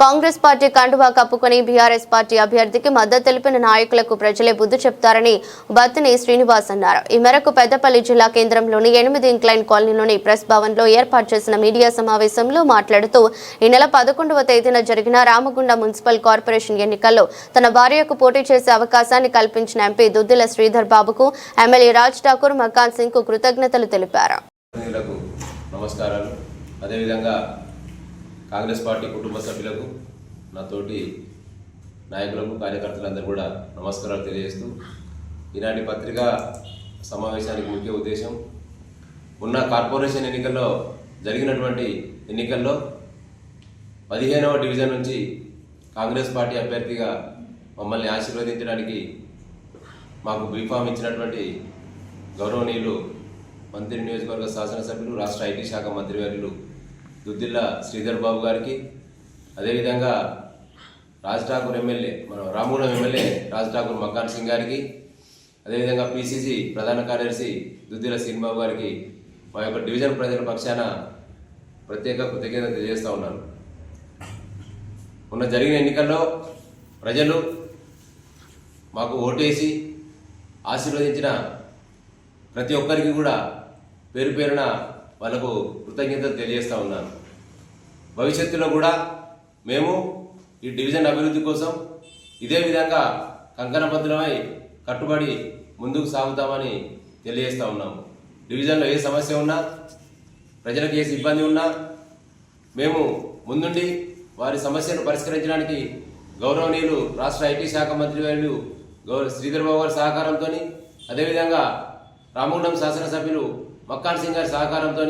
Congress party కండువా కప్పుకొని BRS party అభ్యర్థికి మద్దతు తెలిపిన నాయకులకు ప్రజలే బుద్ధి చెప్తారని బత్తిని శ్రీనివాస్ అన్నారు. ఈ మేరకు పెద్దపల్లి జిల్లా కేంద్రంలోని 8 ఇంక్లైన్ కాలనీలోని ప్రెస్ భవన్ లో ఏర్పాటు చేసిన మీడియా సమావేశంలో మాట్లాడుతూ ఈ నెల 11వ తేదీన జరిగిన రామగుండ మున్సిపల్ కార్పొరేషన్ ఎన్నికల్లో తన భార్యకు పోటీ చేసే అవకాశాన్ని కల్పించిన ఎంపీ దుద్దిల శ్రీధర్ బాబుకు ఎమ్మెల్యే రాజ్ ఠాకూర్ మకాన్ సింగ్ కు కృతజ్ఞతలు తెలిపారు. నమస్కారాలు. అదేవిధంగా కాంగ్రెస్ పార్టీ కుటుంబ సభ్యులకు, నాతోటి నాయకులకు, కార్యకర్తలందరూ కూడా నమస్కారాలు తెలియజేస్తూ ఈనాటి పత్రికా సమావేశానికి ముఖ్య ఉద్దేశం ఉన్న కార్పొరేషన్ ఎన్నికల్లో జరిగినటువంటి ఎన్నికల్లో 15వ డివిజన్ నుంచి కాంగ్రెస్ పార్టీ అభ్యర్థిగా మమ్మల్ని ఆశీర్వదించడానికి మాకు బీఫామ్ ఇచ్చినటువంటి గౌరవనీయులు మంత్రి నియోజకవర్గ శాసనసభ్యులు, రాష్ట్ర ఐటీ శాఖ మంత్రివర్యులు దుద్దిల్ల శ్రీధర్ బాబు గారికి, అదేవిధంగా రాజ్ ఠాకూర్ ఎమ్మెల్యే, మన రామగుండం ఎమ్మెల్యే రాజ్ ఠాకూర్ మకాన్ సింగ్ గారికి, అదేవిధంగా పిసిసి ప్రధాన కార్యదర్శి దుద్దిల్ల శ్రీనిబాబు గారికి మా యొక్క డివిజన్ ప్రజల పక్షాన ప్రత్యేక కృతజ్ఞత తెలియజేస్తూ ఉన్నాను. మొన్న జరిగిన ఎన్నికల్లో ప్రజలు మాకు ఓటేసి ఆశీర్వదించిన ప్రతి ఒక్కరికి కూడా పేరు పేరున వాళ్ళకు కృతజ్ఞతలు తెలియజేస్తూ ఉన్నాను. భవిష్యత్తులో కూడా మేము ఈ డివిజన్ అభివృద్ధి కోసం ఇదే విధంగా కంకణబద్ధమై కట్టుబడి ముందుకు సాగుతామని తెలియజేస్తూ ఉన్నాము. డివిజన్లో ఏ సమస్య ఉన్నా, ప్రజలకు ఏ ఇబ్బంది ఉన్నా మేము ముందుండి వారి సమస్యను పరిష్కరించడానికి గౌరవనీయులు రాష్ట్ర ఐటీ శాఖ మంత్రివర్యులు శ్రీధర్ బాబు గారి సహకారంతో, అదేవిధంగా రామగుండం శాసనసభ్యులు మక్కాన్ సింగ్ గారి సహకారంతో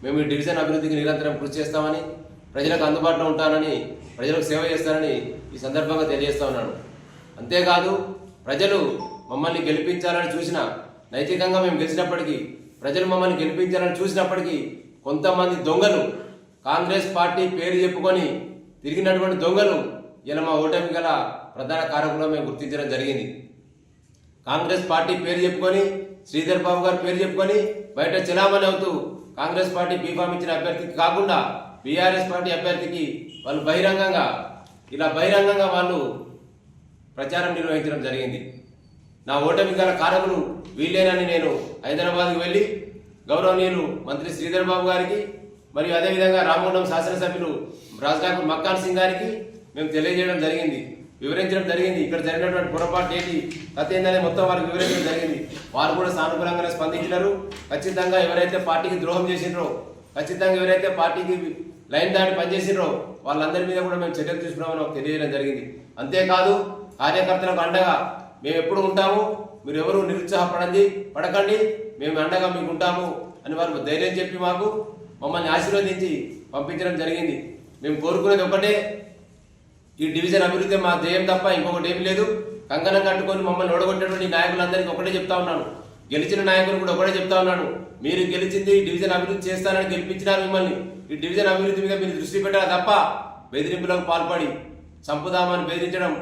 మేము ఈ డివిజన్ అభివృద్ధికి నిరంతరం కృషి చేస్తామని, ప్రజలకు అందుబాటులో ఉంటానని, ప్రజలకు సేవ చేస్తానని ఈ సందర్భంగా తెలియజేస్తా ఉన్నాను. అంతేకాదు, ప్రజలు మమ్మల్ని గెలిపించాలని చూసిన, నైతికంగా మేము గెలిచినప్పటికీ ప్రజలు మమ్మల్ని గెలిపించాలని చూసినప్పటికీ కొంతమంది దొంగలు, కాంగ్రెస్ పార్టీ పేరు చెప్పుకొని తిరిగినటువంటి దొంగలు ఇలా మా ఓటమి గల ప్రధాన కారకులుగా మేము గుర్తించడం జరిగింది. కాంగ్రెస్ పార్టీ పేరు చెప్పుకొని, శ్రీధర్ బాబు గారి పేరు చెప్పుకొని బయట చెలామణి అవుతూ కాంగ్రెస్ పార్టీ బీఫామ్ ఇచ్చిన అభ్యర్థికి కాకుండా బీఆర్ఎస్ పార్టీ అభ్యర్థికి వాళ్ళు బహిరంగంగా వాళ్ళు ప్రచారం నిర్వహించడం జరిగింది. నా ఓటమి గల కారకులు వీళ్ళేనని నేను హైదరాబాద్కు వెళ్ళి గౌరవనీయులు మంత్రి శ్రీధర్ బాబు గారికి, మరియు అదేవిధంగా రామగుండం శాసనసభ్యులు రాజ్ ఠాకూర్ మక్కాన్ సింగ్ గారికి మేము తెలియజేయడం జరిగింది, వివరించడం జరిగింది. ఇక్కడ జరిగినటువంటి పొరపాటు ఏంటి, కథ ఏంటనే మొత్తం వారికి వివరించడం జరిగింది. వారు కూడా సానుకూలంగానే స్పందించినారు. ఖచ్చితంగా ఎవరైతే పార్టీకి ద్రోహం చేసినారో, ఖచ్చితంగా ఎవరైతే పార్టీకి లైన్ దాటి పనిచేసినారో వాళ్ళందరి మీద కూడా మేము చర్యలు తీసుకున్నామని తెలియజేయడం జరిగింది. అంతేకాదు, కార్యకర్తలకు అండగా మేము ఎప్పుడు ఉంటాము, మీరు ఎవరు పడకండి, మేము అండగా మీకు ఉంటాము అని వారు ధైర్యం చెప్పి మమ్మల్ని ఆశీర్వదించి పంపించడం జరిగింది. మేము కోరుకునేది ఒకటే, ఈ డివిజన్ అభివృద్ధి మా ధ్యేయం తప్ప ఇంకొకటి ఏమి లేదు. కంకణం కట్టుకొని మమ్మల్ని ఓడగొట్టినటువంటి నాయకులందరికీ ఒకటే చెప్తా ఉన్నాను, గెలిచిన నాయకులు కూడా ఒకటే చెప్తా ఉన్నాను, మీరు గెలిచింది డివిజన్ అభివృద్ధి చేస్తారని గెలిపించినారు మిమ్మల్ని. ఈ డివిజన్ అభివృద్ధి మీద మీరు దృష్టి పెట్టాలి తప్ప బెదిరింపులకు పాల్పడి చంపుదామని బెదిరించడం